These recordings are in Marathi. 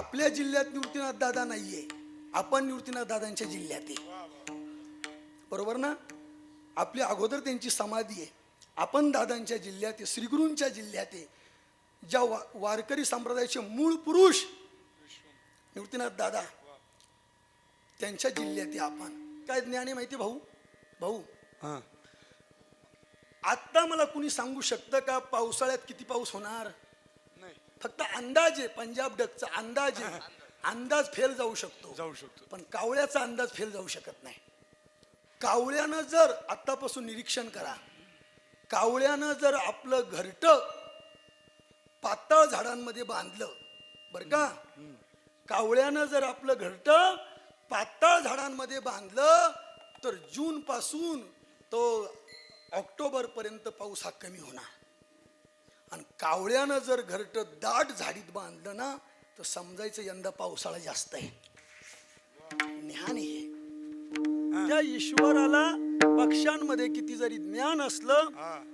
आपल्या जिल्ह्यात निवृत्तीनाथ दादा नाहीये, आपण निवृत्तीनाथ दादांच्या जिल्ह्यात आहे. बरोबर ना? आपल्या अगोदर त्यांची समाधी आहे. आपण दादांच्या जिल्ह्यात आहे, श्रीगुरूंच्या जिल्ह्यात आहे. ज्या वारकरी संप्रदायाचे मूळ पुरुष निवृत्तीनाथ दादा त्यांच्या जिल्ह्यात आहे आपण. काय ज्ञान आहे माहिती भाऊ? भाऊ आता मला कुणी सांगू शकतं का पावसाळ्यात किती पाऊस होणार? फक्त अंदाज आहे, पंजाब डकचा अंदाज आहे. अंदाज फेल जाऊ शकतो, पण कावळ्याचा अंदाज फेल जाऊ शकत नाही. कावळ्यानं जर आतापासून निरीक्षण करा, कावळ्यानं जर आपलं घरटं पातळ झाडांमध्ये बांधलं, बर का, कावळ्यानं जर आपलं घरटं पातळ झाडांमध्ये बांधलं तर जून पासून तो ऑक्टोबर पर्यंत पाऊस हा कमी होणार. आणि कावळ्यानं जर घरटं दाट झाडीत बांधलं ना तर समजायचं यंदा पावसाळा जास्त आहे. ज्ञान आहे. त्या ईश्वराला पक्ष्यांमध्ये किती जरी ज्ञान असलं,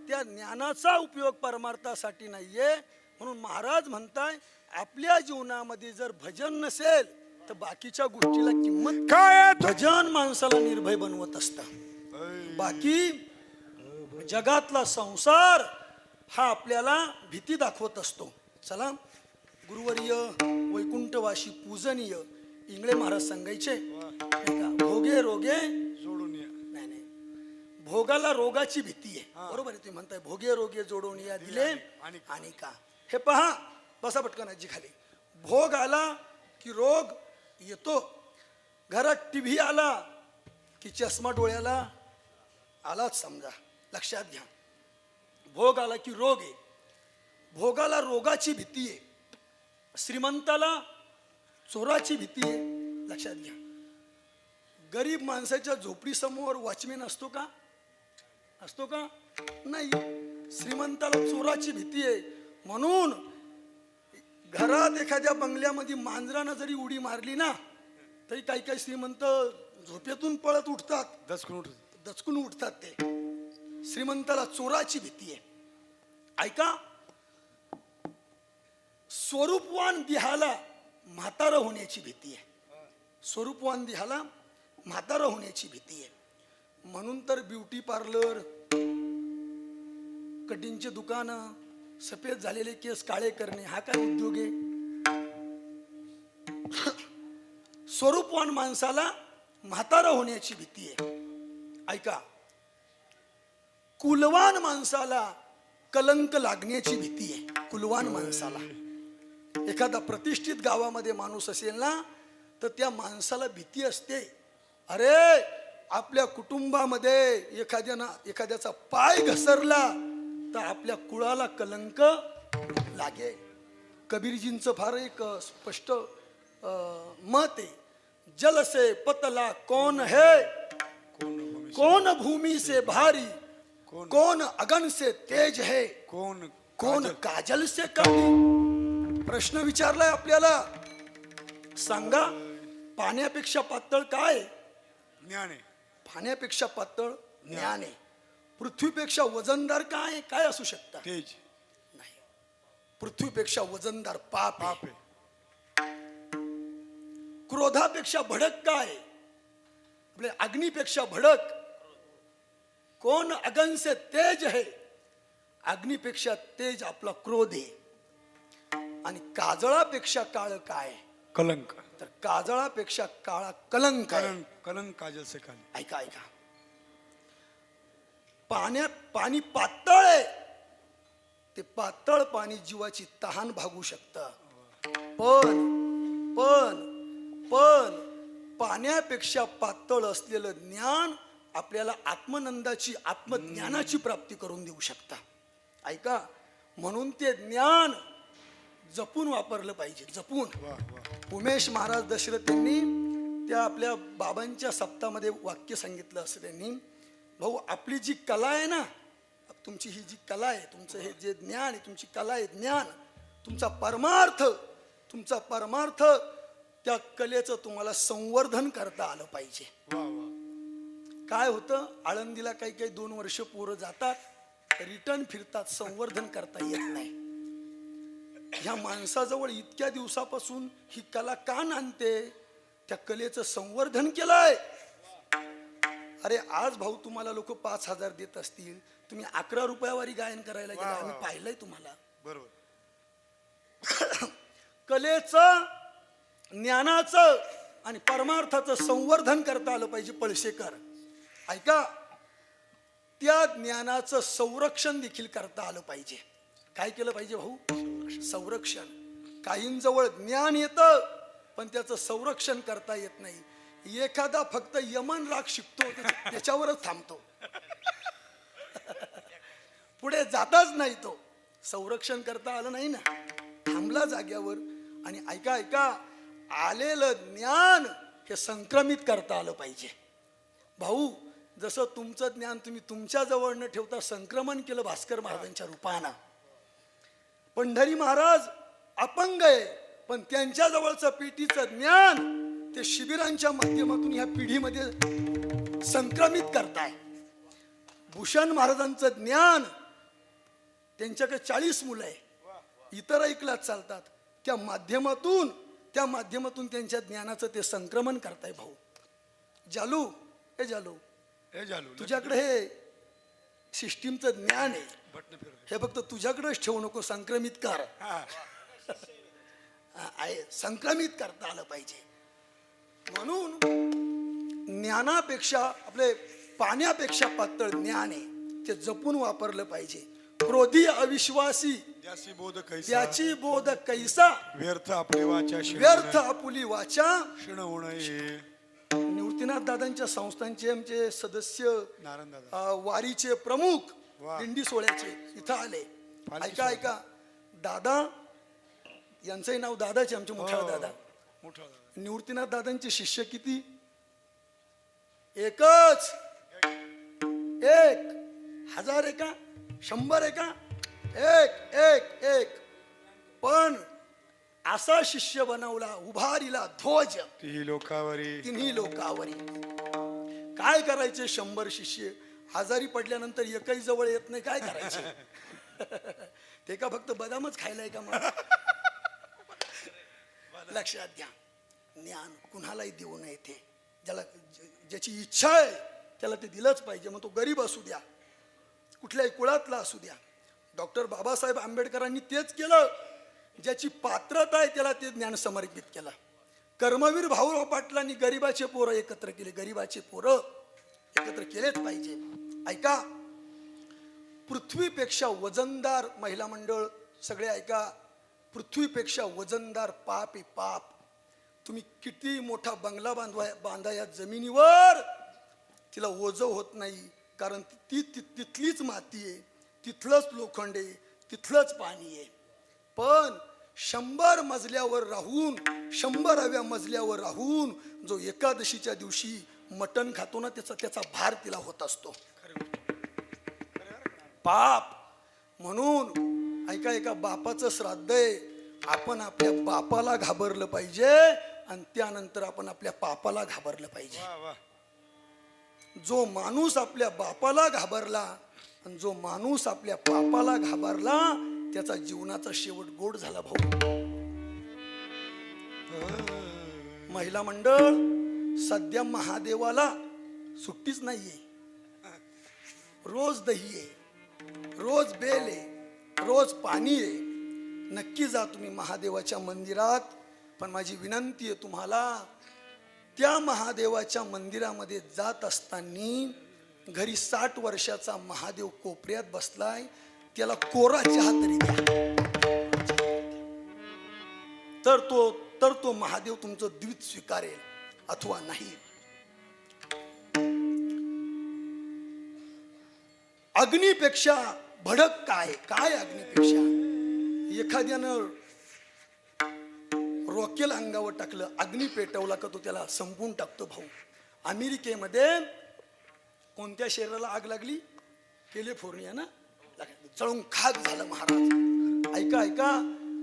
त्या ज्ञानाचा उपयोग परमार्थासाठी नाहीये. म्हणून महाराज म्हणताय आपल्या जीवनामध्ये जर भजन नसेल तर बाकीच्या गोष्टीला किंमत काय? भजन माणसाला निर्भय बनवत असतं. बाकी जगातला संसार हा आपल्याला भीती दाखवत असतो. चला, गुरुवर्य वैकुंठवासी पूजनीय इंगळे महाराज सांगायचे, भोगे रोगे जोडून या. नाही नाही, भोगाला रोगाची भीती आहे. बरोबर आहे, तुम्ही म्हणताय भोगे रोगे जोडून या दिले आणि का. हे पहा, बसा पटकन आजी खाली. भोग आला की रोग येतो. घरात टीव्ही आला की चष्मा डोळ्याला आलाच समजा. लक्षात घ्या, भोग आला की रोग आहे. भोगाला रोगाची भीती आहे. श्रीमंताला चोराची भीती आहे. लक्षात घ्या, गरीब माणसाच्या झोपडीसमोर वॉचमॅन असतो का? असतो का? नाही. श्रीमंताला चोराची भीती आहे. म्हणून घरात एखाद्या बंगल्यामध्ये मांजरानं जरी उडी मारली ना तरी काही काही श्रीमंत झोपेतून पळत उठतात, दचकून उठतात. ते श्रीमंताला चोराची भीती आहे. ऐका, स्वरूपवान देहाला म्हातारं होण्याची भीती आहे. स्वरूपवान देहाला म्हातारं होण्याची भीती आहे. म्हणून तर ब्युटी पार्लर, कटिंगचे दुकानं, सफेद झालेले केस काळे करणे हा काय उद्योग आहे? स्वरूपवान माणसाला म्हातारं होण्याची भीती आहे. ऐका, कुलवान माणसाला कलंक लागण्याची भीती आहे. कुलवान माणसाला, एखादा प्रतिष्ठित गावामध्ये माणूस असेल ना तर त्या माणसाला भीती असते, अरे आपल्या कुटुंबामध्ये एखाद्याचा पाय घसरला तर आपल्या कुळाला कलंक लागेल. कबीरजींचं फार एक स्पष्ट मत आहे, जल से पतला कौन है, कौन भूमि से भारी, कौन अगन से तेज है, कौन काजल से कमी. प्रश्न विचारलाय आपल्याला. सांगा, पाण्यापेक्षा पातळ काय? ज्ञान आहे. पाण्यापेक्षा पातळ ज्ञान आहे. पृथ्वीपेक्षा वजनदार काय? काय असू शकतं? तेज नाही. पृथ्वीपेक्षा वजनदार पाप आहे. क्रोधापेक्षा भडक काय? आपल्या अग्नीपेक्षा भडक. कोण अगन से तेज है, अग्नीपेक्षा तेज आपला क्रोध आहे. आणि काजळापेक्षा काळ काय? कलंक. तर काजळापेक्षा काळा कलंक आहे. कलंक काजल से काली. ऐका ऐका, पाणी पातळ आहे. ते पातळ पाणी जीवाची तहान भागू शकतं. पण पण पण पाण्यापेक्षा पातळ असलेलं ज्ञान आपल्याला आत्मनंदाची, आत्मज्ञानाची प्राप्ती करून देऊ शकता. ऐका, म्हणून ते ज्ञान जपून वापरलं पाहिजे. जपून. उमेश महाराज दशरथ यांनी त्या आपल्या बाबांच्या सप्तामध्ये वाक्य सांगितलं असं त्यांनी, भाऊ आपली जी कला आहे ना, तुमची ही जी कला आहे, तुमचं हे जे ज्ञान आहे, तुमची कला आहे, ज्ञान, तुमचा परमार्थ, त्या कलेचं तुम्हाला संवर्धन करता आलं पाहिजे. काय होतं, आळंदीला काही काही 2 वर्ष पोरं जातात, रिटर्न फिरतात, संवर्धन करता येत नाही. ह्या माणसाजवळ इतक्या दिवसापासून ही कला का नांदते, त्या कलेचं संवर्धन केलंय. अरे आज भाऊ तुम्हाला लोक 5,000 देत असतील, तुम्ही 11 रुपयावारी गायन करायला गेला, आम्ही पाहिलंय तुम्हाला. बरोबर. कलेचं, ज्ञानाचं आणि परमार्थाचं संवर्धन करता आलं पाहिजे. पळशेकर ऐका, त्या ज्ञानाचं संरक्षण देखील करता आलं पाहिजे. काय केलं पाहिजे भाऊ? संरक्षण. काहींजवळ ज्ञान येतं पण त्याचं संरक्षण करता येत नाही. एखादा फक्त यमन राग शिकतो, त्याच्यावरच थांबतो, पुढे जाताच नाही. तो संरक्षण करता आलं नाही ना, थांबला जाग्यावर. आणि ऐका ऐका, आलेलं ज्ञान हे संक्रमित करता आलं पाहिजे. भाऊ जसं तुमचं ज्ञान तुम्ही तुमच्या जवळ न ठेवता संक्रमण केलं भास्कर महाराजांच्या रूपानं. पंढरी महाराज अपंग आहे, पण त्यांच्या जवळचं पेटीचं ज्ञान ते शिबिरांच्या माध्यमातून ह्या पिढीमध्ये संक्रमित करताय. भूषण महाराजांचं ज्ञान, त्यांच्याकडे 40 मुलं आहे, इतर ऐकलात चालतात, त्या माध्यमातून त्यांच्या ज्ञानाचं ते संक्रमण करताय. भाऊ जालू, हे जालू, तुझ्याकडे हे सिस्टीमचं ज्ञान आहे, हे फक्त तुझ्याकडेच ठेवू नको, संक्रमित कर. संक्रमित करता आलं पाहिजे. म्हणून ज्ञानापेक्षा, आपले पाण्यापेक्षा पातळ ज्ञान आहे, ते जपून वापरलं पाहिजे. क्रोधी अविश्वासी त्याची बोध कैसा, व्यर्थ आपली वाचा व्यर्थ आपुली वाचा क्षण होणं. निवृत्तीनाथ दादांच्या संस्थांचे आमचे सदस्य, वारीचे प्रमुख, दिंडी सोहळ्याचे इथं आले. ऐका ऐका, दादा यांचंही नाव दादाचे, आमचे मोठा दादा. निवृत्तीनाथ दादांचे शिष्य किती? एकच. 1,000 आहे का? 100 आहे का? एक. पण असा शिष्य बनवला, उभारीला ध्वज तिन्ही लोकावरी. काय करायचे? 100 शिष्य आजारी पडल्यानंतर एकही जवळ येत नाही, काय करायचे? ते का फक्त बदामच खायलाय का? मग लक्षात घ्या, ज्ञान कुणालाही देऊ नये. ते ज्याची इच्छा आहे त्याला ते दिलंच पाहिजे. मग तो गरीब असू द्या, कुठल्याही कुळातला असू द्या. डॉक्टर बाबासाहेब आंबेडकरांनी तेच केलं. ज्याची पात्रता आहे त्याला ते ज्ञान समर्पित केलं. कर्मवीर भाऊराव पाटलांनी गरीबाचे पोरं एकत्र केले. गरीबाचे पोरं एकत्र केलेच पाहिजे. ऐका, पृथ्वीपेक्षा वजनदार महिला मंडळ सगळे ऐका, पृथ्वीपेक्षा वजनदार पाप आहे, पाप. तुम्ही किती मोठा बंगला बांधा या जमिनीवर, तिला ओझं होत नाही, कारण ती तिथलीच माती आहे, तिथलंच लोखंड आहे, तिथलंच पाणी आहे. पण 100 मजल्यावर राहून, 100व्या मजल्यावर राहून जो एकादशीच्या दिवशी मटण खातो ना, त्याचा भार तिला होत असतो. पाप. म्हणून ऐका ऐका, बापाचं श्राद्ध आहे, आपण आपल्या बापाला घाबरलं पाहिजे आणि त्यानंतर आपण आपल्या पापाला घाबरलं पाहिजे. जो माणूस आपल्या बापाला घाबरला आणि जो माणूस आपल्या पापाला घाबरला, त्याचा जीवनाचा शेवट गोड झाला. भाऊ महिला मंडळ सध्या महादेवाला सुट्टीच नाहीये. रोज दही आहे, रोज बेल आहे, रोज पाणी आहे. नक्की जा तुम्ही महादेवाच्या मंदिरात. पण माझी विनंती आहे तुम्हाला, त्या महादेवाच्या मंदिरामध्ये जात असताना घरी 60 वर्षाचा महादेव कोपऱ्यात बसलाय, त्याला कोरा चहा तरी द्या. तर तो महादेव तुमचं द्वित स्वीकारेल अथवा नाही. अग्नीपेक्षा भडक काय अग्नीपेक्षा? एखाद्यानं रॉकेल अंगावर टाकलं, अग्नी पेटवला का तो त्याला संपून टाकतो. भाऊ अमेरिकेमध्ये कोणत्या शहराला आग लागली? कॅलिफोर्निया ना, जळून खाक झालं महाराज. ऐका ऐका,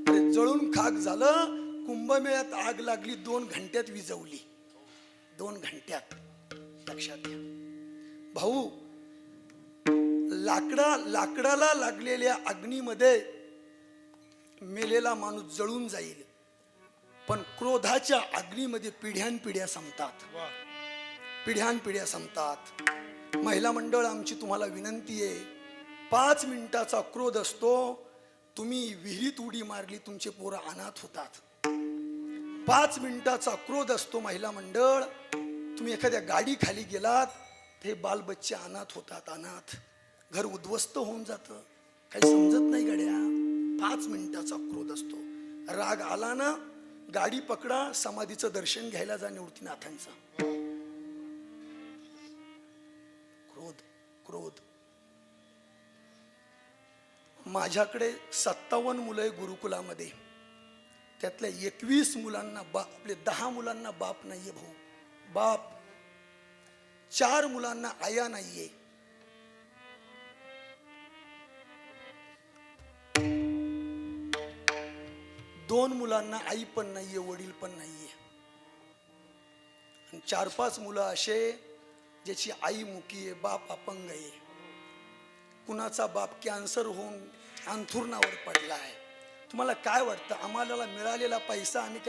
अरे जळून खाक झालं. कुंभमेळ्यात आग लागली, 2 घंट्यात विझवली, 2 घंट्यात. लक्षात घ्या भाऊ, लाकडाला लागलेल्या अग्नीमध्ये मेलेला माणूस जळून जाईल, पण क्रोधाच्या अग्नीमध्ये पिढ्यानपिढ्या संपतात. वा पिढ्यानपिढ्या संपतात. महिला मंडळ, आमची तुम्हाला विनंती आहे, 5 मिनिटाचा क्रोध असतो. तुम्ही विहिरीत उडी मारली, तुमचे पोरं अनाथ होतात. 5 मिनिटाचा क्रोध असतो महिला मंडळ. तुम्ही एखाद्या गाडी खाली गेलात, ते बालबच्चे अनाथ होतात. अनाथ घर उद्ध्वस्त होऊन जातं. काही समजत नाही गड्या. 5 मिनिटाचा क्रोध असतो. राग आला ना, गाडी पकडा, समाधीचं दर्शन घ्यायला जा निवृत्तीनाथांचं. क्रोध क्रोध. माझ्याकडे 57 मुलं आहे गुरुकुलामध्ये. त्यातल्या 21 मुलांना आपले 10 मुलांना बाप नाहीये भाऊ. बाप. 4 मुलांना आया नाहीये. दोन मुलांना आई पण नाहीये, वडील पण नाहीये. 4-5 मुलं असे ज्याची आई मुकी आहे, बाप अपंग आहे. कुणाचा बाप कॅन्सर होऊन अंथरुणावर पडला आहे. तुम्हाला काय वाटतं, आम्हाला मिळालेला पैसा आम्ही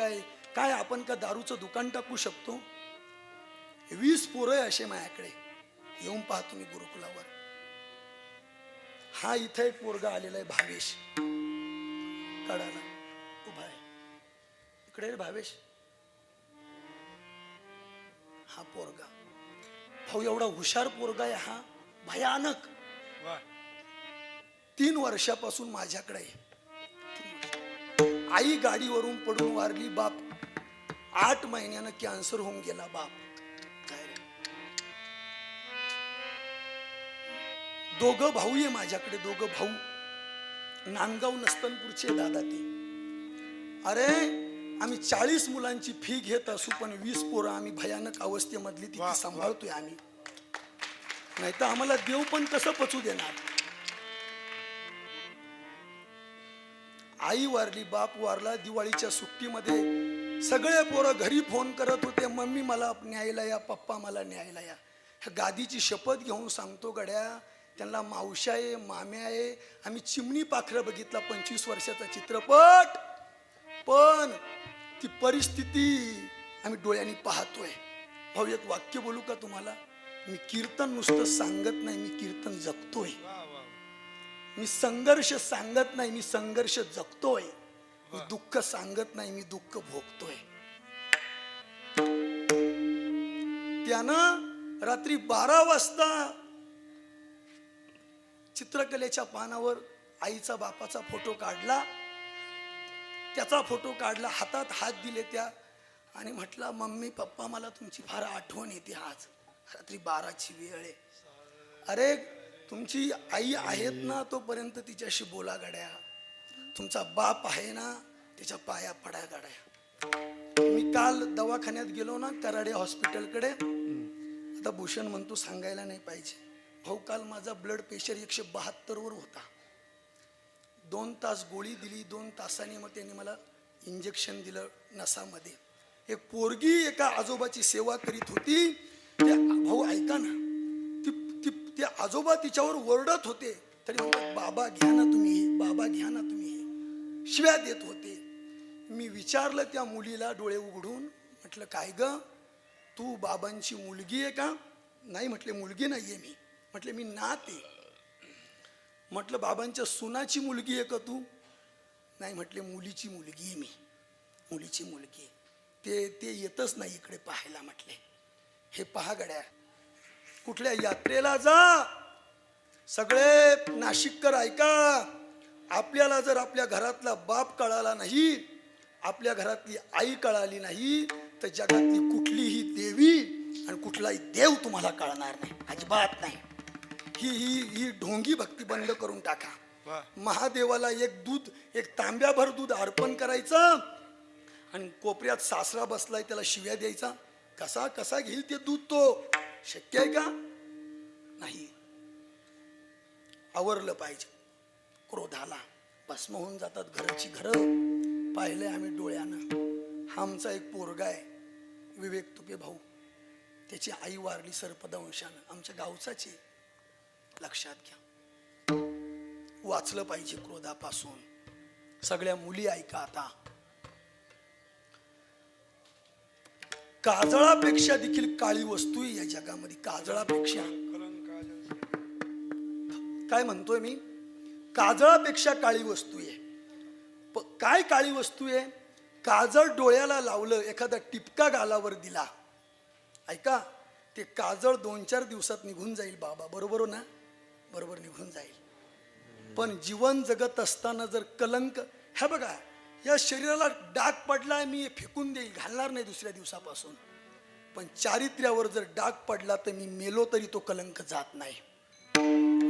काय आपण का दारूचं दुकान टाकू शकतो? 20 पोरं आहे असे माझ्याकडे. येऊन पहा तुम्ही गुरुकुलावर. हा इथे एक पोरगा आलेला आहे, भावेश. कडाला उभा आहे. इकडे रे भावेश. हा पोरगा भाऊ एवढा हुशार पोरगा आहे हा, भयानक. वा 3 वर्षापासून माझ्याकडे आहे. आई गाडीवरून पडून वारली. बाप 8 महिन्यानं कॅन्सर होऊन गेला. बाप काय रे. दोघं भाऊ आहे माझ्याकडे, दोघं भाऊ. नांदगाव नस्तनपूरचे दादा ते. अरे आम्ही 40 मुलांची फी घेत असू, पण 20 पोरं आम्ही भयानक अवस्थेमधली ती सांभाळतोय आम्ही. नाही तर आम्हाला देव पण कसं पचू देणार. आई वारली, बाप वारला. दिवाळीच्या सुट्टीमध्ये सगळे पोरं घरी फोन करत होते, मम्मी मला न्यायला या, पप्पा मला न्यायला या. ह्या गादीची शपथ घेऊन सांगतो गड्या, त्यांना मावश्या आहे, माम्या आहे. आम्ही चिमणी पाखरं बघितला 25 वर्षाचा चित्रपट, पण ती परिस्थिती आम्ही डोळ्यांनी पाहतोय. भाऊ एक वाक्य बोलू का तुम्हाला? मी कीर्तन नुसतं सांगत नाही, मी कीर्तन जगतोय. मी संघर्ष सांगत नाही, मी संघर्ष जगतोय. मी दुःख सांगत नाही, मी दुःख भोगतोय. त्यानं रात्री 12 वाजता चित्रकलेच्या पानावर आईचा बापाचा फोटो काढला. त्याचा फोटो काढला, हातात हात दिले त्या, आणि म्हटलं मम्मी पप्पा मला तुमची फार आठवण येते. आज रात्री 12ची वेळ आहे. अरे तुमची आई आहेत ना, तोपर्यंत तिच्याशी बोला गड्या. तुमचा बाप आहे ना, त्याच्या पाया पडा गड्या. मी काल दवाखान्यात गेलो ना, कराडे हॉस्पिटलकडे. आता भूषण म्हणतो सांगायला नाही पाहिजे. भाऊ काल माझा ब्लड प्रेशर 172 वर होता. 2 तास गोळी दिली. 2 तासांनी मग त्यांनी मला इंजेक्शन दिलं नसामध्ये. एक पोरगी एका आजोबाची सेवा करीत होती. ते भाऊ ऐका ना, ते आजोबा तिच्यावर ओरडत होते, तरी म्हणतात बाबा घ्या ना तुम्ही, बाबा घ्या ना तुम्ही, शिव्या देत होते. मी विचारलं त्या मुलीला डोळे उघडून, म्हटलं काय ग, तू बाबांची मुलगी आहे का? नाही म्हटले मुलगी नाहीये मी. म्हटले मी नात आहे. म्हटलं बाबांच्या सुनाची मुलगी आहे का तू? नाही म्हटले मुलीची मुलगी आहे मी, मुलीची मुलगी. ते येतच नाही इकडे पाहायला. म्हटले हे पहा गड्या, कुठल्या यात्रेला जा, सगळे नाशिककर ऐका, आपल्याला जर आपल्या घरातला बाप कळाला नाही, आपल्या घरातली आई कळाली नाही, तर जगातली कुठलीही देवी आणि कुठलाही देव तुम्हाला कळणार नाही, अजिबात नाही. ही ढोंगी भक्ती बंद करून टाका. महादेवाला एक तांब्याभर दूध अर्पण करायचं, आणि कोपऱ्यात सासरा बसलाय त्याला शिव्या द्यायचा. कसा घेईल ते दूध? तो शक्य आहे का? नाही. आवरलं पाहिजे. क्रोधाला भस्म होऊन जातात घराची घरं. पाहिलंय आम्ही डोळ्यानं. हा आमचा एक पोरगा आहे, विवेक तुपे भाऊ. त्याची आई वारली सर्पदंशानं, आमच्या गावचाची. लक्षात घ्या, वाचलं पाहिजे क्रोधापासून. सगळ्या मुली ऐका आता. काजळापेक्षा देखील काळी वस्तू आहे या जगामध्ये. काजळापेक्षा काय म्हणतोय मी, काजळापेक्षा काळी वस्तू आहे. काय काळी वस्तू आहे? काजळ डोळ्याला लावलं, एखादा टिपका गालावर दिला, ऐका, ते काजळ 2-4 दिवसात निघून जाईल बाबा, बरोबर ना? बरोबर निघून जाईल. पण जीवन जगत असताना जर कलंक, हे बघा, या शरीराला डाग पडलाय, मी फेकून देईल, घालणार नाही दुसऱ्या दिवसापासून. पण चारित्र्यावर जर डाग पडला तर मी मेलो तरी तो कलंक जात नाही.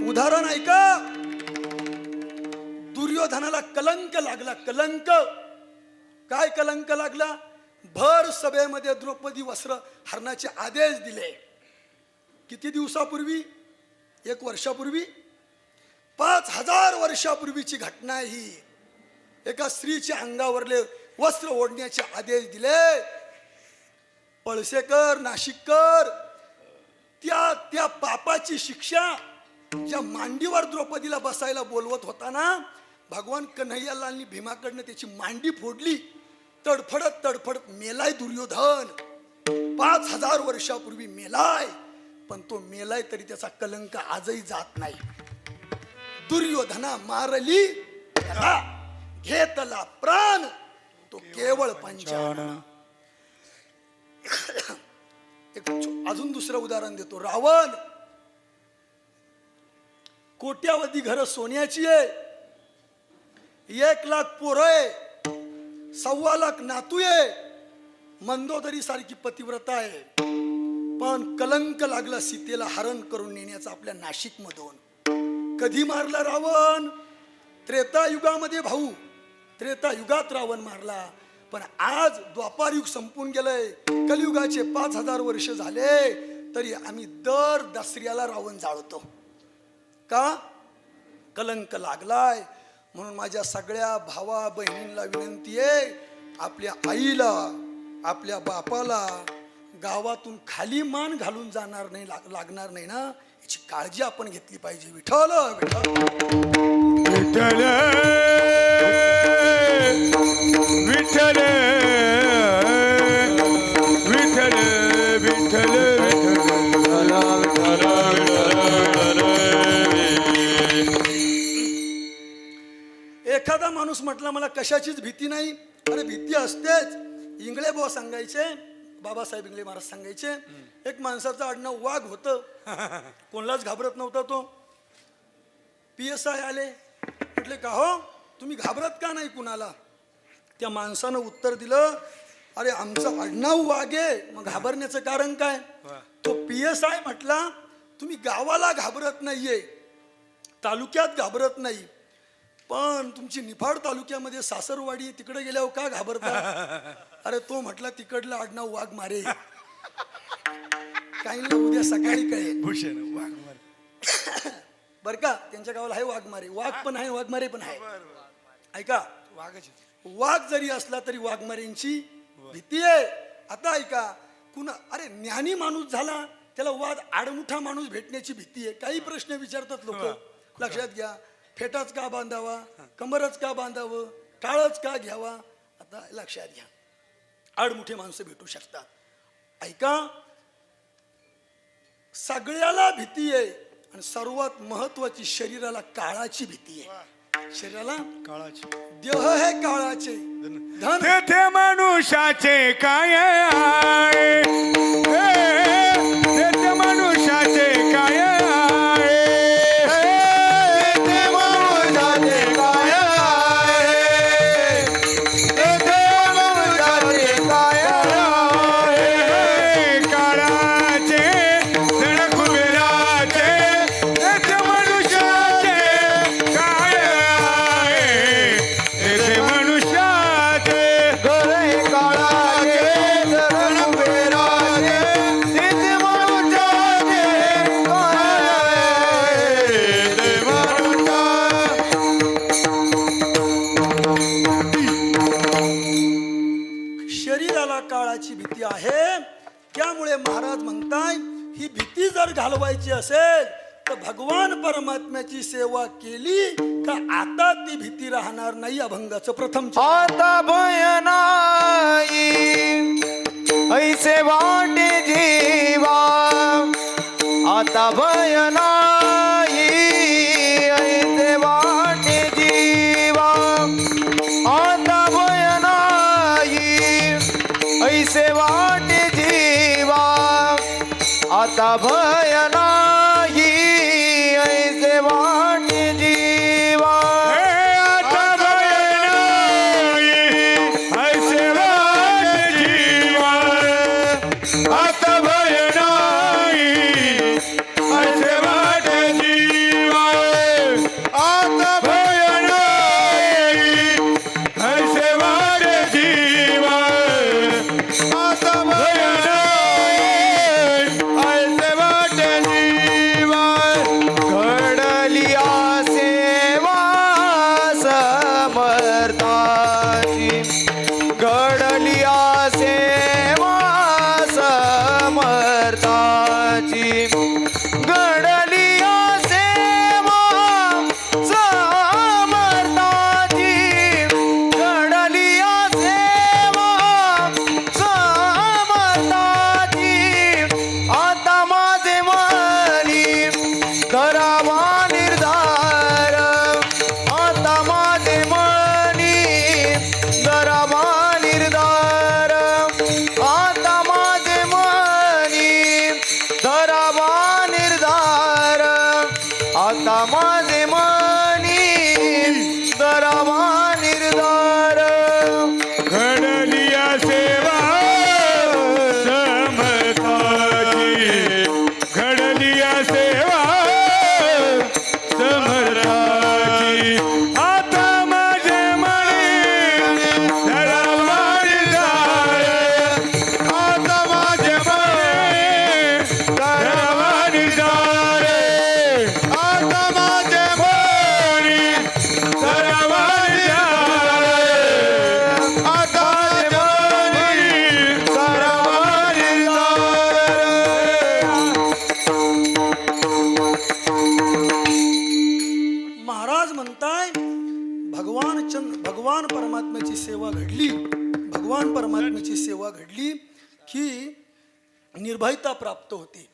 उदाहरण ऐका, दुर्योधनाला कलंक लागला. कलंक काय? कलंक लागला, भर सभेमध्ये द्रौपदी वस्त्र हरणाचे आदेश दिले. किती दिवसापूर्वी? 1 वर्षापूर्वी? 5000 वर्षापूर्वीची घटना ही. एका स्त्रीच्या अंगावरले वस्त्र ओढण्याचे आदेश दिले. पळसेकर, नाशिककर, त्या पापाची शिक्षा, ज्या मांडीवर द्रौपदीला बसायला बोलवत होता ना, भगवान कन्हैयालालनी भीमाकडनं त्याची मांडी फोडली. तडफडत मेलाय दुर्योधन. 5000 वर्षापूर्वी मेलाय, पण तो मेलाय तरी त्याचा कलंक आजही जात नाही. दुर्योधना मारली त्याला, घेतला प्राण, तो केवळ पंचानन. एक अजून दुसरं उदाहरण देतो. रावण, कोट्यावधी घर सोन्याची आहे, 1 लाख पोरं आहे, 1.25 लाख नातू आहे, मंदोदरी सारखी पतिव्रता आहे, पण कलंक लागला सीतेला हरण करून नेण्याचा आपल्या नाशिक मधून. कधी मारला रावण? त्रेतायुगामध्ये भाऊ, त्रेतायुगात रावण मारला. पण आज द्वापार युग संपून गेलंय, कलियुगाचे 5000 वर्ष झाले, तरी आम्ही दर दसऱ्याला रावण जाळतो. का? कलंक लागलाय. म्हणून माझ्या सगळ्या भावा बहिणींना विनंती आहे, आपल्या आईला, आपल्या बापाला गावातून खाली मान घालून जाणार नाही, लागणार नाही ना, याची काळजी आपण घेतली पाहिजे. विठ्ठल विठ्ठल विठ्ठल विठ्ठल विठ्ठल विठ्ठल एखादा माणूस म्हटला मला कशाचीच भीती नाही. अरे भीती असतेच. इंगळे बुवा सांगायचे, बाबासाहेब इंगळे महाराज सांगायचे, एक माणसाचं आडनाव वाघ होतं, कोणालाच घाबरत नव्हता तो. PSI आले, म्हटले का हो तुम्ही घाबरत का नाही कुणाला? त्या माणसानं उत्तर दिलं, अरे आमचं आडनाव वाघ आहे, मग घाबरण्याचं कारण काय? तो PSI म्हटला, तुम्ही गावाला घाबरत नाहीये, तालुक्यात घाबरत नाही, पण तुमची निफाड तालुक्यामध्ये सासरवाडी तिकडे गेल्यावर का घाबरता? अरे तो म्हटला तिकडलं आडनाव वाघ मारे. काही नाही, उद्या सकाळी कळेल. भूषण वाघमारे बर का, त्यांच्या गावाला आहे वाघमारे. वाघ पण आहे, वाघमारे पण आहे. ऐका, वाघ जरी असला तरी वाघमारेंची भीती आहे. आता ऐका, अरे ज्ञानी माणूस झाला त्याला वाद आडमुठा माणूस भेटण्याची भीती आहे. काही प्रश्न विचारतात लोक, लक्षात घ्या. फेटाच का बांधावा, कमरच का बांधावं, टाळच का घ्यावा? आता लक्षात घ्या, आडमुठे माणसं भेटू शकतात. ऐका, सगळ्याला भीती आहे, आणि सर्वात महत्वाची शरीराला काळाची भीती आहे. शरीराला काळाची, देह हे काळाचे, धन तेथे मनुष्याचे काय आहे, तेथे मनुष्याचे काय आहे, आहे. त्यामुळे महाराज म्हणताय, ही भीती जर घालवायची असेल तर भगवान परमात्म्याची सेवा केली का आता ती भीती राहणार नाही. अभंगाचं प्रथम चरण. आता भय नाही ऐसे वाटे जीवा, आता भय नाही ऐसे वाटे जीवा, आता भय नाही ऐसे वाटे जीवा, आता भय नाही ऐसे वाटे जीवा. आता भय नाही ऐसे वाटे जीवा, आता भय नाही ऐसे वाटे जीवा, आता भय नाही ऐसे वाटे जीवा, आता भय नाही ऐसे वाटे जीवा. घडलिया सेवा समर्थाची, घडलिया सेवा समर्थाची, घडलिया सेवा समर्थाची, घडलिया सेवा समर्थाची. आता माझे मनी करावा निर्धार, आता माझे मनी करावा निर्धार, आता माझे मनी करावा निर्धार, आता माझे मनी करावा निर्धार. घडलिया सेवा समर्थाची, घडलिया सेवा समर्थाची, आता माझे मनी धरावा निर्धार, आता माझे मनी धरावा निर्धार, आता माझे मनी धरावा निर्धार, आता माझे मनी धरावा निर्धार. महाराज म्हणताय भगवान परमात्म्याची सेवा घडली, भगवान परमात्म्याची सेवा घडली की निर्भयता प्राप्त होते.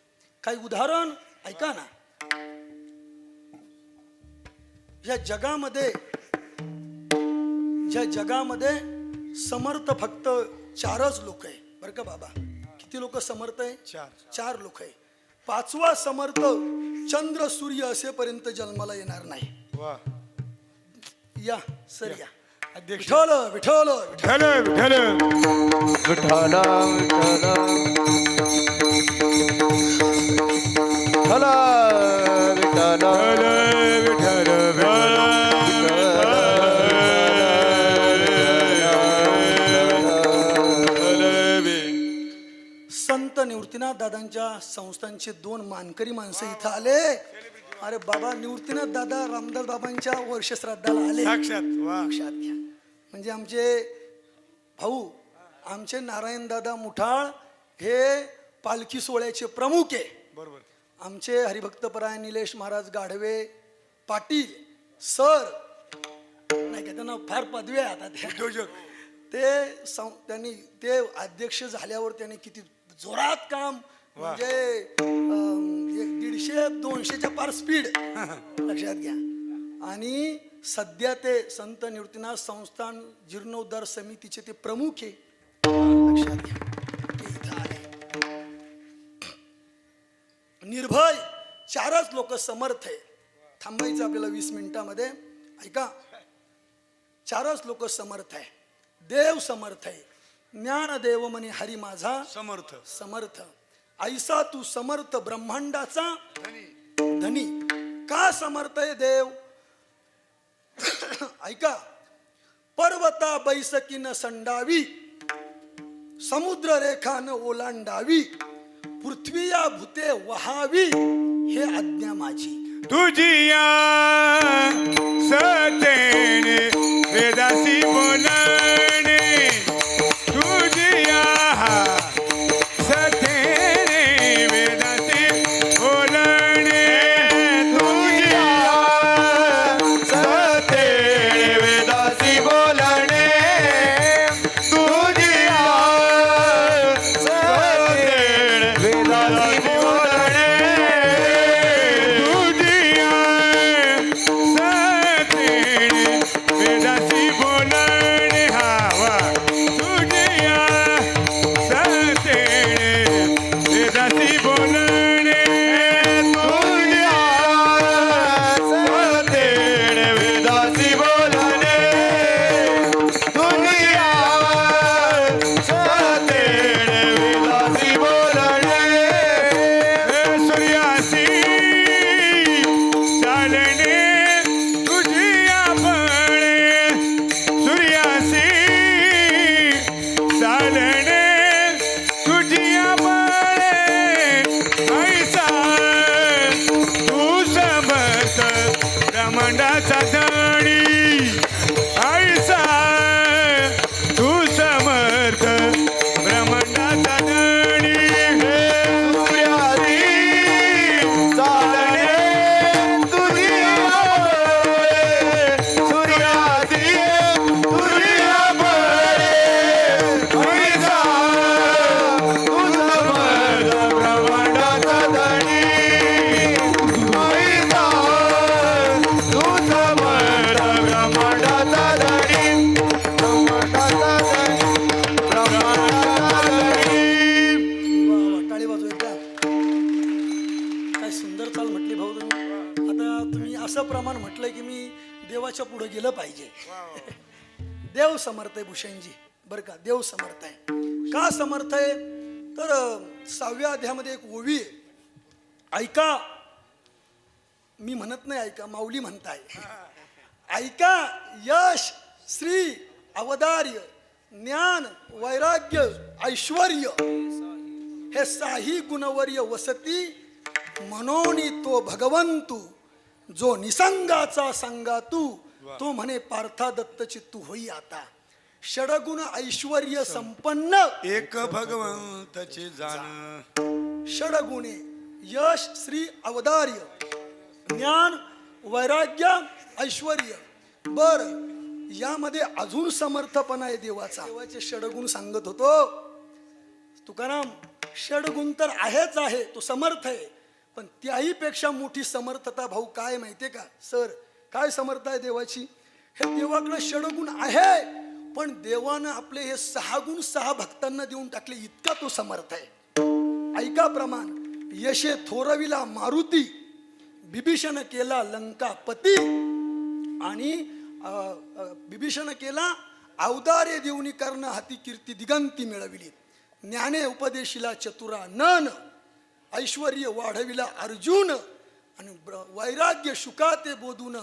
काही उदाहरण ऐका ना. या जगामध्ये समर्थ फक्त 4च लोक आहे बरं का बाबा. किती लोक समर्थ आहे? 4 लोक आहे. 5वा समर्थ चंद्र सूर्य असेपर्यंत जन्माला येणार नाही. या सर या. विठ्ठल विठ्ठल विठ्ठल. विठ्ठल विठ्ठल विठ्ठल विठ्ठल विठ्ठल संत निवृत्तीनाथ दादांच्या संस्थांचे 2 मानकरी माणसं इथं आले. अरे बाबा, निवृत्तीनाथ दादा रामदास बाबांच्या वर्षश्राद्धाला आले. साक्षात वा. लक्षात घ्या. म्हणजे आमचे भाऊ, आमचे नारायण दादा मुठाळ हे पालखी सोहळ्याचे प्रमुख आहे. बरोबर. आमचे हरिभक्तपरायण निलेश महाराज गाढवे पाटील सर, नाही का त्यांना फार पदवी आहे आता. त्यांनी ते अध्यक्ष झाल्यावर त्यांनी किती जोरात काम, म्हणजे 150-200च्या पार स्पीड. लक्षात घ्या. आणि सध्या ते संत निवृत्तीनाथ संस्थान जीर्णोद्धार समितीचे ते प्रमुख आहे. लक्षात घ्या. ते इथं आले. निर्भय 4च लोक समर्थ आहे. थांबायचं आपल्याला 20 मिनिटामध्ये. ऐका, 4च लोक समर्थ आहे. देव समर्थ आहे. ज्ञान देव म्हणे हरी माझा समर्थ. समर्थ. ऐसा तू समर्थ ब्रह्मांडाचा धनी. का समर्थ आहे देव? ऐका, पर्वता बैसकीन संडावी, समुद्र रेखा न ओलांडावी, पृथ्वी या भूते वहावी, हे आज्ञा माझी. तुझिया सतेने वेदासी बोलणे, तुझिया सतेने वेदासी बोलणे, समर्थ आहे भूषणजी, बरं का, देव समर्थ आहे. का समर्थ आहे तर 6व्या अध्यायामध्ये एक ओवी आहे, ऐका. मी म्हणत नाही ऐका, माऊली म्हणताय. ऐका, यश श्री अवदार्य ज्ञान वैराग्य ऐश्वर्य हे साही गुणवर्य वसती, मनोनी तो भगवंतू, जो निसंगाचा संगा तू, तो म्हणे पार्था दत्त चित्तू होई आता. षडगुण ऐश्वर्य संपन्न एक भगवंतचे जाण. षडगुणे यश श्री अवदार्य ज्ञान वैराग्य ऐश्वर्य. बर, यामध्ये अजून समर्थपणा आहे देवाचा. देवाचे षडगुण सांगत होतो तुकाराम. षडगुण तर आहेच आहे, तो समर्थ आहे, पण त्याही पेक्षा मोठी समर्थता भाऊ काय माहितीये का सर, काय समर्थ आहे देवाची. हे देवाकडे षडगुण आहे, पण देवानं आपले हे 6 गुण 6 भक्तांना देऊन टाकले, इतका तो समर्थ आहे. ऐका प्रमाण. यशे थोरविला मारुती, बिभीषण केला लंकापती, आणि बिभीषण केला अवदार्य देऊनी कर्ण हाती कीर्ती दिगंती मिळविली. ज्ञाने उपदेशिला चतुरा नन, ऐश्वर्य वाढविला अर्जुन, आणि वैराग्य शुकाते बोधून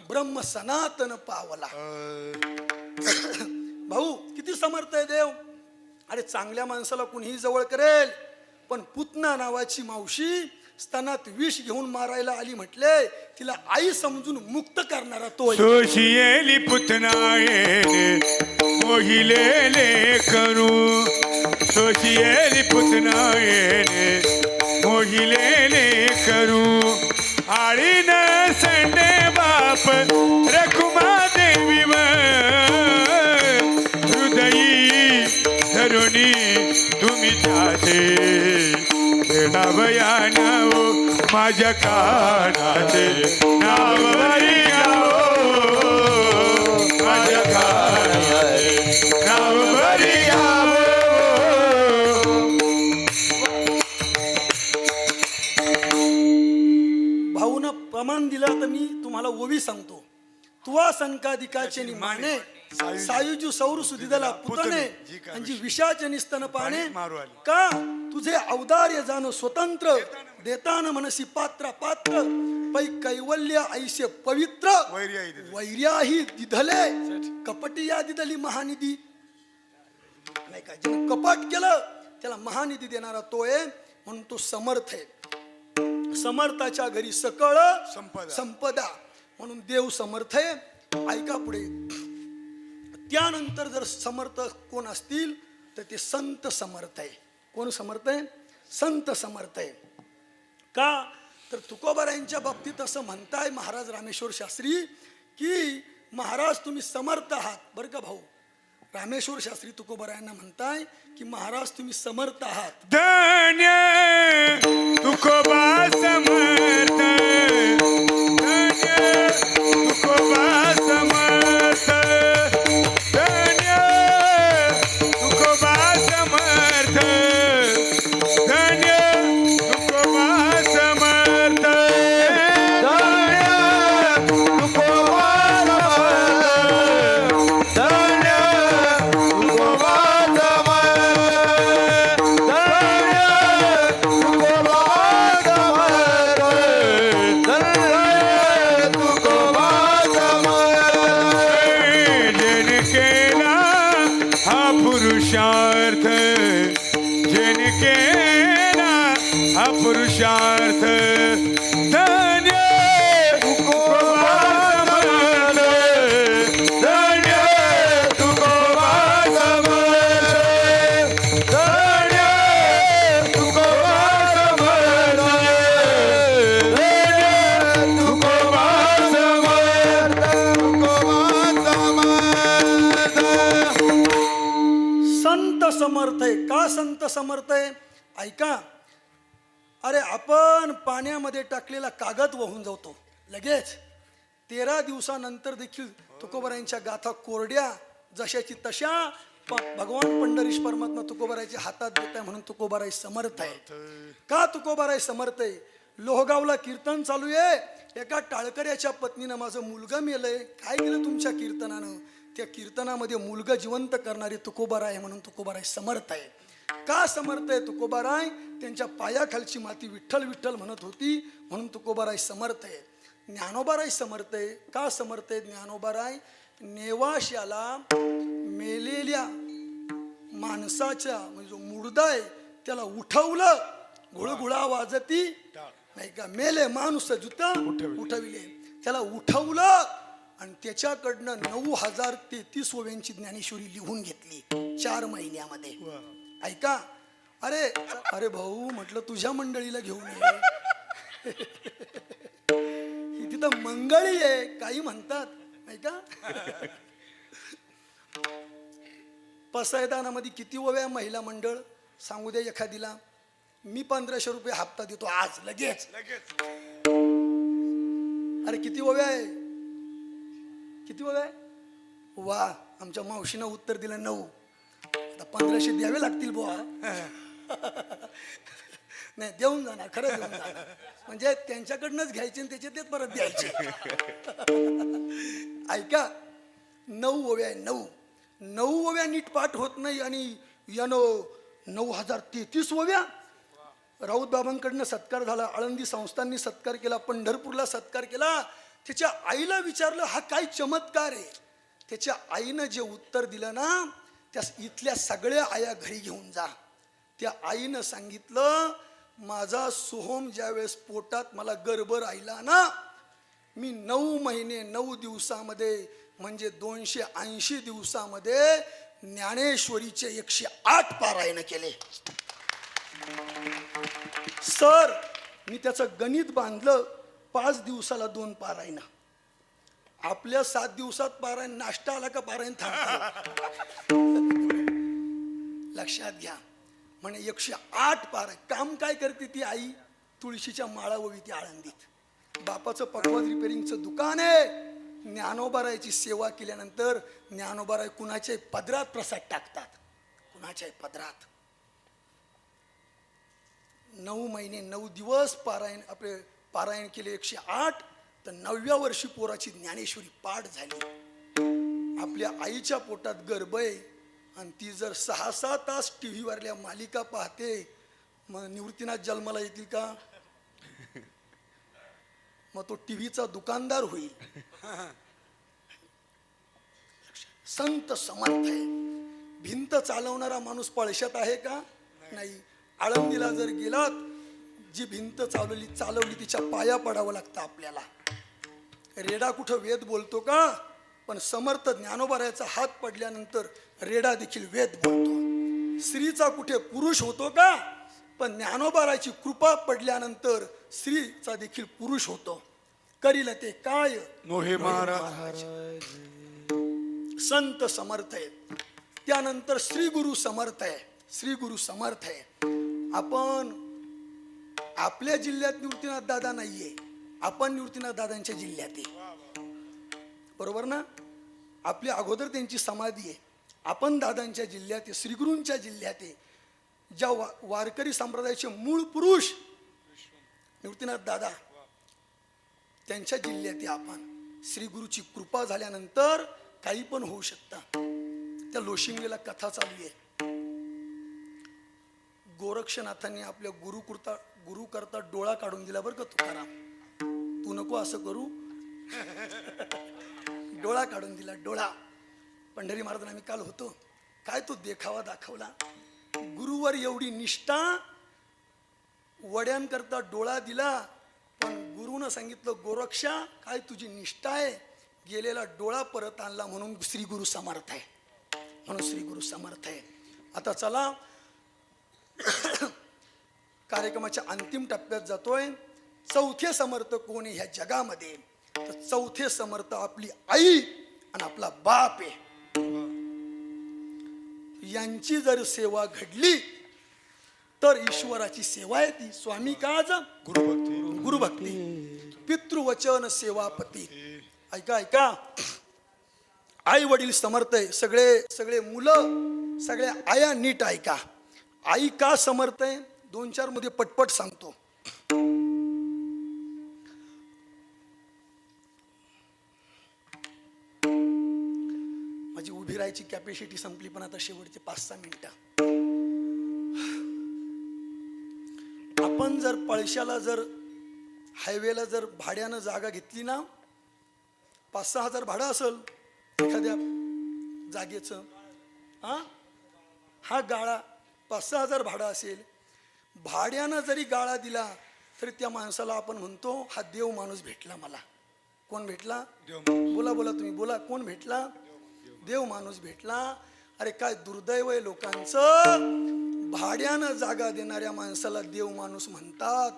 ब्रह्म सनातन पावला. भाऊ किती समर्थ आहे देव. अरे चांगल्या माणसाला कुणीही जवळ करेल, पण पुतना नावाची मावशी स्तनात विष घेऊन मारायला आली म्हटले, तिला आई समजून मुक्त करणारा तो. सोशियेली पुतनाये मोहिलेले करू, सोशियेली पुतनाये मोहिलेले करू. आळीन संडे बाप रखुमा देवी हृदयी धरुणी तुम्ही जाते. नावया नाव माझ्या कानाचे, नावया माझ्या कानाचे, नावया. भाऊनं प्रमाण दिलं तर मी तुम्हाला ओवी सांगतो. तुवा संकादिकाचे निमाने सायुजू सौर सुधिदला पुतणे, आणि जी विषाचे निस्तन पाणे. का तुझे अवदार्य जाणो स्वतंत्र, देताना मनसी पात्र पात्र. पै कैवल्य ऐसे पवित्र, वैर्याही दिधले कपटी या दिधली महानिधी. नाही का, ज्यानं कपट केलं त्याला महानिधी देणारा तो आहे, म्हणून तो समर्थ आहे. समर्थाच्या घरी सकळ संपदा, म्हणून देव समर्थ आहे. ऐका पुढे. त्यानंतर जर समर्थ कोण असतील तर ते संत समर्थ आहे. कोण समर्थ आहे? संत समर्थ आहे. का तर तुकोबारायांच्या बाबतीत असं म्हणताय महाराज रामेश्वर शास्त्री की महाराज तुम्ही समर्थ आहात. बरं का भाऊ, रामेश्वर शास्त्री तुकोबारायांना म्हणताय की महाराज तुम्ही समर्थ आहात. धन्य तुकोबा समर्थ, धन्य तुकोबा समर्थ, धन्य तुकोबा समर्थ, धन्य तुकोबा समर्थ, पुरुषार्थ जिन केला हा पुरुषार्थ. धन्य तुकोबा समर्थ, धन्य तुकोबा समर्थ, धन्य तुकोबा समर्थ, धन्य तुकोबा समर्थ, संत समर्थ आहे. का संत समर्थ आहे? ऐका. अरे आपण पाण्यामध्ये टाकलेला कागद वाहून जातो लगेच. 13 दिवसानंतर देखील तुकोबारायांच्या गाथा कोरड्या जशाची तशा भगवान पंढरीश परमात्मा तुकोबारायच्या हातात देत आहे, म्हणून तुकोबाराय समर्थ आहे. का तुकोबाराय समर्थ आहे? लोहगावला कीर्तन चालू आहे. एका टाळकऱ्याच्या पत्नीनं माझं मुलगा मेलंय, काय केलं तुमच्या कीर्तनानं? त्या कीर्तनामध्ये मुलगा जिवंत करणारे तुकोबाराय आहे म्हणून तुकोबाराय समर्थ आहे. का समर्थ आहे तुकोबाराय? त्यांच्या पायाखालची माती विठ्ठल विठ्ठल म्हणत होती म्हणून तुकोबाराय समर्थ आहे. ज्ञानोबाराय समर्थ आहे. का समर्थ आहे ज्ञानोबाराय? नेवाश्याला मेलेल्या माणसाच्या म्हणजे जो मुर्दा आहे त्याला उठवलं, घुळघुळा वाजती नाही का, मेले माणूस जुता उठविले, त्याला उठवलं आणि त्याच्याकडनं 9033 ओव्यांची ज्ञानेश्वरी लिहून घेतली 4 महिन्यामध्ये. ऐका, अरे अरे भाऊ म्हटलं तुझ्या मंडळीला घेऊन ये, ही तिथं मंगळी आहे काही म्हणतात नाही का. पसायदानामध्ये किती ओव्या महिला मंडळ सांगू द्या एखादीला. मी 1500 रुपये हप्ता देतो आज लगेच. अरे किती ओव्या आहे, किती ओव्या आहे? वा, आमच्या मावशीनं उत्तर दिलं 9. आता 1500 द्यावे लागतील बुवा. नाही देऊन जाणार, खरं देऊन जाणार. म्हणजे त्यांच्याकडनंच घ्यायचे आणि त्याचे तेच परत द्यायचे. ऐका, 9 ओव्या आहे. 9 ओव्या नीट पाठ होत नाही आणि यानं 9033 ओव्या. राऊत बाबांकडनं सत्कार झाला, आळंदी संस्थांनी सत्कार केला, पंढरपूरला सत्कार केला. त्याच्या आईला विचारलं हा काय चमत्कार आहे. त्याच्या आईनं जे उत्तर दिलं ना, त्या इथल्या सगळ्या आया घरी घेऊन जा. त्या आईनं सांगितलं, माझा सोहम ज्यावेळेस पोटात मला गर्भ राहिला ना, मी 9 महिने 9 दिवसामध्ये म्हणजे 280 दिवसामध्ये ज्ञानेश्वरीचे 108 पारायण केले. सर, मी त्याचं गणित बांधलं, 5 दिवसाला 2 पारायण. आपल्या 7 दिवसात पारायण, नाश्ता आला का पारायण थांबतो. लक्षात घ्या. म्हणे 108 पारायण. काम काय करते ती आई? तुळशीच्या माळा ओवीती आळंदीत. बापाचं पकवाज रिपेरिंगचं दुकान आहे. ज्ञानोबारायची सेवा केल्यानंतर ज्ञानोबाराय कुणाच्याही पदरात प्रसाद टाकतात, कुणाच्याही पदरात. 9 महिने 9 दिवस पारायण आपले पारायण केले 108. तर 9व्या वर्षी पोराची ज्ञानेश्वरी पाठ झाली. आपल्या आईच्या पोटात गर्भ आहे आणि ती जर 6-6 तास TV वरल्या मालिका पाहते, मग निवृत्तीनाथ जन्माला येतील का? मग तो टीव्हीचा दुकानदार होईल. संत समर्थ आहे. भिंत चालवणारा माणूस पळशात आहे का? नाही. आळंदीला जर गेलात, जी भिंत चालवली तिच्या पाया पडावं लागतं आपल्याला. रेडा कुठं वेद बोलतो का? पण समर्थ ज्ञानोबारायचा हात पडल्यानंतर रेडा देखील वेद बोलतो. स्त्रीचा कुठे पुरुष होतो का? पण ज्ञानोबारायची कृपा पडल्यानंतर स्त्रीचा देखील पुरुष होतो. करील ते काय नोहे महाराज. संत समर्थ आहे. त्यानंतर श्री गुरु समर्थ आहे. श्री गुरु समर्थ आहे. आपण आपल्या जिल्ह्यात निवृत्तीनाथ दादा नाहीये, आपण निवृत्तीनाथ दादांच्या जिल्ह्यात आहे. बरोबर ना? आपल्या अगोदर त्यांची समाधी आहे. आपण दादांच्या जिल्ह्यात आहे, श्रीगुरूंच्या जिल्ह्यात आहे. ज्या वारकरी संप्रदायाचे मूळ पुरुष निवृत्तीनाथ दादा, त्यांच्या जिल्ह्यात आहे आपण. श्रीगुरूची कृपा झाल्यानंतर काही पण होऊ शकतं. त्या लोशिंगेला कथा चालू आहे. गोरक्षनाथांनी आपल्या गुरु करता डोळा काढून दिला बरं का तुकाराम. तू नको असं करू. डोळा काढून दिला, डोळा. पंढरी महाराजांना आम्ही काल होतो, काय तो देखावा दाखवला. गुरुवर एवढी निष्ठा, वड्यांकरता डोळा दिला. पण गुरुनं सांगितलं, गोरक्षा काय तुझी निष्ठा आहे, गेलेला डोळा परत आणला. म्हणून श्री गुरु समर्थ आहे. म्हणून श्री गुरु समर्थ आहे. आता चला कार्यक्रमाच्या अंतिम टप्प्यात जातोय. चौथे समर्थ कोण आहे ह्या जगामध्ये? तर चौथे समर्थ आपली आई आणि आपला बाप आहे. यांची जर सेवा घडली तर ईश्वराची सेवा आहे ती. स्वामी काज गुरुभक्ती, पितृवचन सेवापती. ऐका ऐका, आई वडील समर्थ आहे. सगळे मुलं, सगळ्या आया नीट ऐका. आई का समर्थ आहे? 2-4 मध्ये पटपट सांगतो. फिरायची कॅपॅसिटी संपली, पण आता शेवटचे 5-6 मिनिटं. आपण जर पळशाला जर हायवेला जर भाड्यानं जागा घेतली ना, 5-6 हजार भाडं असेल एखाद्या जागेचं. हा गाळा 5-6 हजार भाडं असेल. भाड्यानं जरी गाळा दिला तरी त्या माणसाला आपण म्हणतो हा देव माणूस भेटला मला. कोण भेटला? बोला बोला तुम्ही बोला, कोण भेटला? देव माणूस भेटला. अरे काय दुर्दैव आहे लोकांचं. भाड्यानं जागा देणाऱ्या माणसाला देव माणूस म्हणतात.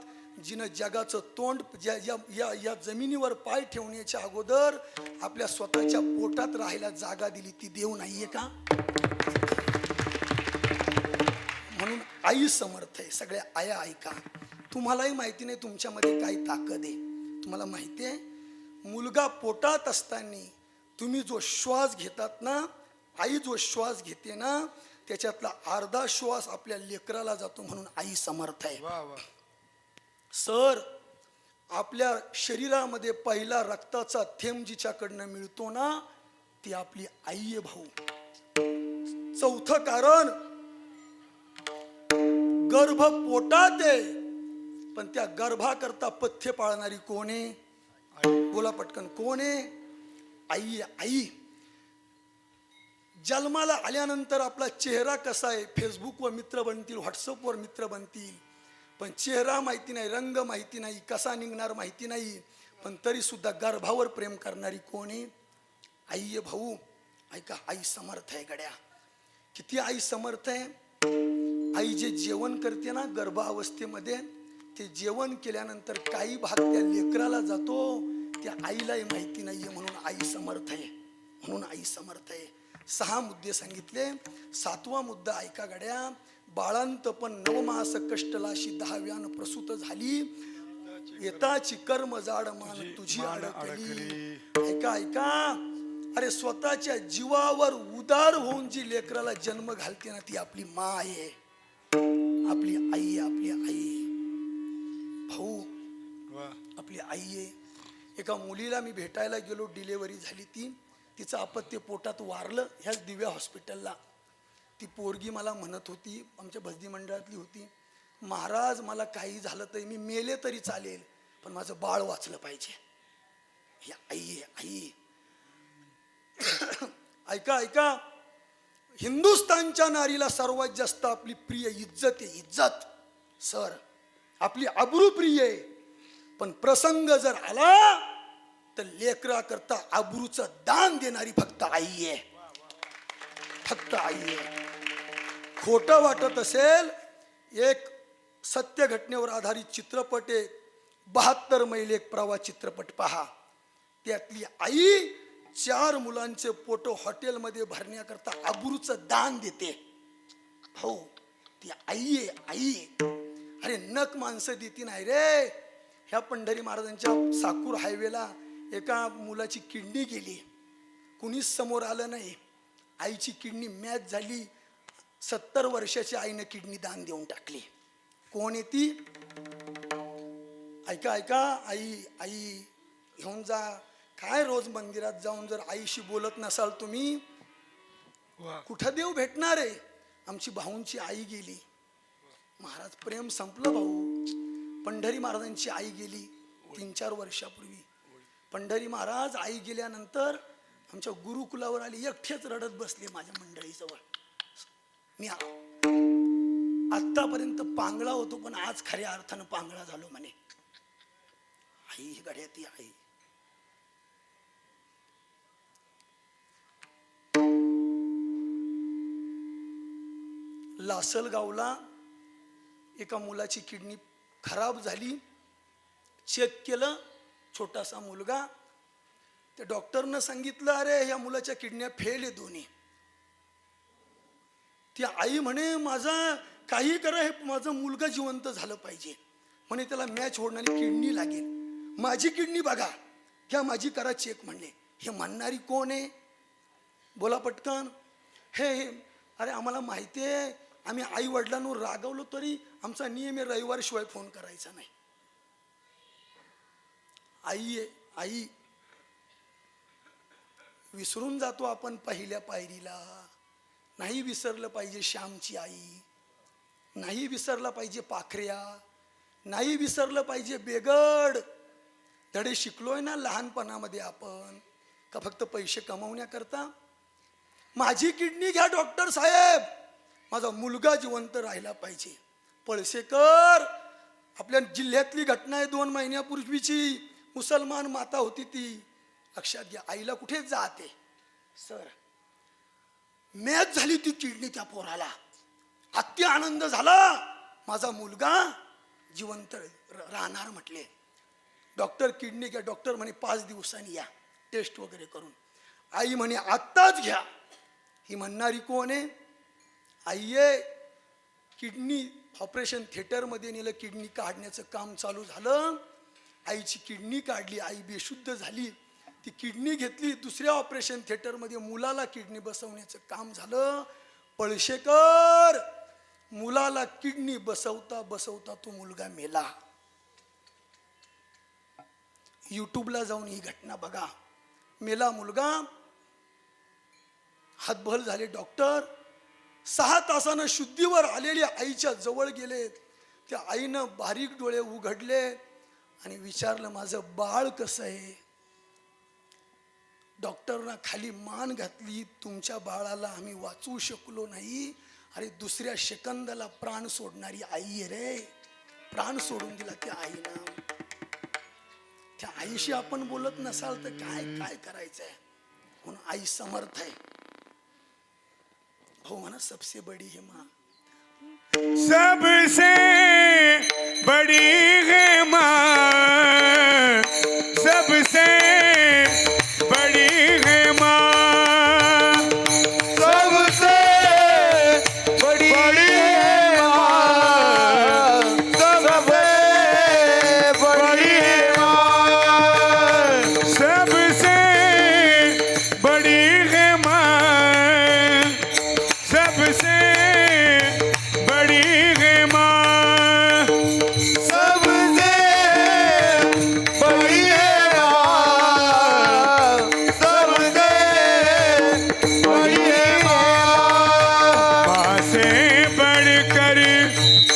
जिनं जगाचं तोंड या जमिनीवर पाय ठेवण्याच्या अगोदर आपल्या स्वतःच्या पोटात राहायला जागा दिली, ती देव नाहीये का? म्हणून आई समर्थ आहे. सगळ्या आया ऐका. तुम्हालाही माहिती नाही तुमच्यामध्ये काय ताकद आहे. तुम्हाला माहिती आहे, मुलगा पोटात असताना तुम्ही जो श्वास घेतात ना, आई जो श्वास घेते ना, त्याच्यातला अर्धा श्वास आपल्या लेकराला जातो. म्हणून आई समर्थ आहे. सर, आपल्या शरीरामध्ये पहिला रक्ताचा थेंब जिच्याकडनं मिळतो ना, ती आपली आई आहे भाऊ. चौथं कारण, गर्भ पोटात आहे, पण त्या गर्भाकरता पथ्य पाळणारी कोण आहे? बोला पटकन, कोण आहे? आई आहे. आई. जन्माला आल्यानंतर आपला चेहरा कसा आहे, फेसबुकवर मित्र बनतील, व्हॉट्सअपवर मित्र बनतील, पण चेहरा माहिती नाही, रंग माहिती नाही, कसा निघणार माहिती नाही. पण तरी सुद्धा गर्भावर प्रेम करणारी कोण आहे? आई आहे भाऊ. ऐका, आई समर्थ आहे गड्या. किती आई समर्थ आहे. आई जे जेवण करते ना गर्भावस्थेमध्ये, ते जेवण केल्यानंतर काही भाग त्या लेकराला जातो, त्या आईलाही माहिती नाहीये. म्हणून आई समर्थ आहे. म्हणून आई समर्थ आहे. 6 मुद्दे सांगितले. 7वा मुद्दा ऐका गड्या. बाळांत पण 9 मास कष्टलाशी 10व्यान प्रसूत झाली, येताची कर्म जाड मान तुझी अडकली. ऐका ऐका. अरे स्वतःच्या जीवावर उदार होऊन जी लेकराला जन्म घालते ना, ती आपली मा आहे, आपली आई, आपली आई भाऊ, आपली आई आहे. एका मुलीला मी भेटायला गेलो, डिलेव्हरी झाली ती, तिचं अपत्य पोटात वारलं ह्याच दिव्या हॉस्पिटलला. ती पोरगी मला म्हणत होती, आमच्या भजनी मंडळातली होती, महाराज मला काही झालं तरी मी मेले तरी चालेल, पण माझं बाळ वाचलं पाहिजे. ही आई आहे, आई. ऐका ऐका. हिंदुस्थानच्या नारीला सर्वात जास्त आपली प्रिय इज्जत आहे. इज्जत सर, आपली आबरू प्रिय आहे. पण प्रसंग जर आला तर लेकरा करता आबरूचं दान देणारी फक्त आई आहे. फक्त आई आहे. खोटं वाटत असेल, एक सत्य घटनेवर आधारित चित्रपट आहे, 72 मैल एक प्रवास चित्रपट पहा. त्यातली आई 4 मुलांचे फोटो हॉटेलमध्ये भरण्याकरता आबरूचं दान देते. हो, ती आई आहे, आई. अरे नक माणसं देती नाही रे. ह्या पंढरी महाराजांच्या साकूर हायवेला एका मुलाची किडनी गेली, कुणीच समोर आलं नाही. आईची किडनी मॅच झाली. 70 वर्षाच्या आईने किडनी दान देऊन टाकली. कोण आहे ती? ऐका ऐका. आई आई घेऊन जा. काय रोज मंदिरात जाऊन जर आईशी बोलत नसाल तुम्ही, कुठं देव भेटणार आहे? आमची भाऊंची आई गेली, महाराज प्रेम संपलं भाऊ. पंढरी महाराजांची आई गेली 3-4 वर्षापूर्वी. पंढरी महाराज आई गेल्यानंतर आमच्या गुरुकुलावर आली, एकटेच रडत बसले माझ्या मंडळीजवळ. मी आत्तापर्यंत पांगळा होतो, पण आज खऱ्या अर्थानं पांगळा झालो म्हणे. आई गड्या, ती आई. लासलगावला एका मुलाची किडनी खराब झाली. चेक केलं, छोटासा मुलगा. त्या डॉक्टरनं सांगितलं, अरे ह्या मुलाच्या किडन्या फेल आहे दोन्ही. ती आई म्हणे, माझा काही करा, हे माझा मुलगा जिवंत झालं पाहिजे म्हणे. त्याला मॅच होणारी किडनी लागेल. माझी किडनी बघा, घ्या माझी करा चेक म्हणले. हे म्हणणारी कोण आहे? बोला पटकन. हे अरे आम्हाला माहिती आहे, आम्ही आई वडिलांवर रागवलो तरी आमचा नियम आहे रविवारशिवाय फोन करायचा नाही. आई आहे, आई. विसरून जातो आपण पहिल्या पायरीला. नाही विसरलं पाहिजे श्यामची आई, नाही विसरला पाहिजे पाखऱ्या, नाही विसरलं पाहिजे बेगड. धडे शिकलोय ना लहानपणामध्ये आपण, का फक्त पैसे कमवण्याकरता? माझी किडनी घ्या डॉक्टर साहेब, माझा मुलगा जिवंत राहिला पाहिजे. पळसेकर, आपल्या जिल्ह्यातली घटना आहे 2 महिन्यापूर्वीची. मुसलमान माता होती ती, लक्षात घ्या. आईला कुठे जाते सर, मॅच झाली ती किडनी त्या पोराला. अति आनंद झाला, माझा मुलगा जिवंत राहणार म्हटले. डॉक्टर किडनी घ्या, डॉक्टर म्हणे 5 दिवसांनी या टेस्ट वगैरे करून. आई म्हणे आत्ताच घ्या. ही म्हणणारी कोण आहे? आई आहे. किडनी ऑपरेशन थिएटरमध्ये नेलं, किडनी काढण्याचं काम चालू झालं. आईची किडनी काढली, आई बेशुद्ध झाली. ती किडनी घेतली, दुसऱ्या ऑपरेशन थिएटरमध्ये मुलाला किडनी बसवण्याचं काम झालं. पळशेकर, मुलाला किडनी बसवता बसवता तो मुलगा मेला. यूट्यूबला जाऊन ही घटना बघा. मेला मुलगा, हातबल झाले डॉक्टर. 6 तासानं शुद्धीवर आलेल्या आईच्या जवळ गेले. त्या आईनं बारीक डोळे उघडले आणि विचारलं, माझं बाळ कसं आहे? डॉक्टरना खाली मान घातली. तुमच्या बाळाला आम्ही वाचवू शकलो नाही. अरे दुसऱ्या सेकंदाला प्राण सोडणारी आई आहे रे. प्राण सोडून दिला त्या आईनं. त्या आईशी आपण बोलत नसाल तर काय काय करायचंय? म्हणून आई समर्थ आहे. भाऊ म्हणा, सबसे बडी है माँ, सबसे बड़ी है माँ, सबसे बड़ी है माँ, सबसे बड़ी है माँ, सबसे बड़ी है माँ, सबसे बड़ी है माँ, सबसे बड़ी है माँ, सबसे बड़ी है माँ, सबसे बड़ी है माँ, माँ से बढ़कर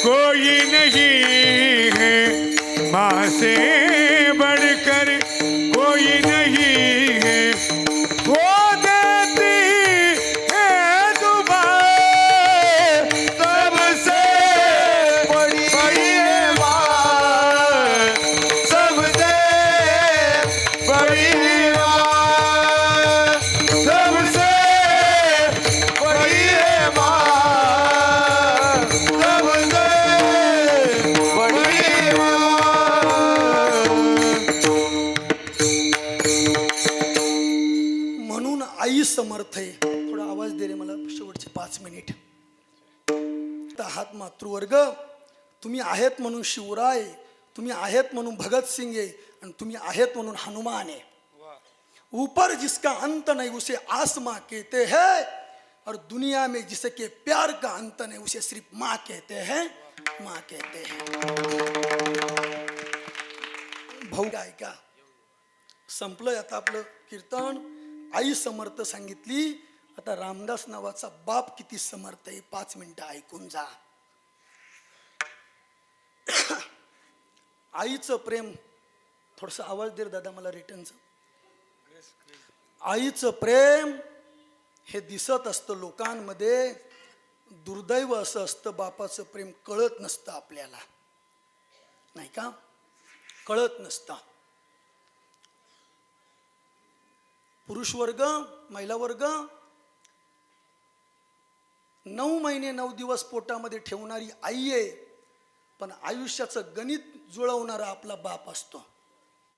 कोई नहीं है, माँ से बढ़कर कोई नहीं है, वो देती है दुआ, सबसे बड़ी है माँ, सबसे बड़ी है माँ, सबसे बड़ी है माँ, सबसे बड़ी है माँ. म्हणून आई समर्थ आहे. थोडा आवाज दे रे मला, शेवटचे 5 मिनिट. आहात मातृवर्ग, तुम्ही आहेत म्हणून शिवराय, तुम्ही आहेत म्हणून भगतसिंग आहे, आणि तुम्ही आहेत म्हणून हनुमान आहे. ऊपर जिसका अंत नहीं उसे आसमां कहते हैं, और दुनिया में जिसके प्यार का अंत नहीं उसे सिर्फ माँ कहते हैं, माँ कहते हैं. भाऊ काय का संपलं आता आपलं कीर्तन. आई समर्थ सांगितली. आता रामदास नावाचा बाप किती समर्थ आहे 5 मिनिटं ऐकून जा. आईचं प्रेम, थोडंसं आवाज दे दादा मला रिटर्नचं. आईचं प्रेम हे दिसत असतं लोकांमध्ये. दुर्दैव असं असतं, बापाचं प्रेम कळत नसतं आपल्याला, नाही का? कळत नसतं. पुरुष वर्ग, महिला वर्ग, 9 महिने 9 दिवस पोटामध्ये ठेवणारी आई आहे, पण आयुष्याचं गणित जुळवणारा आपला बाप असतो.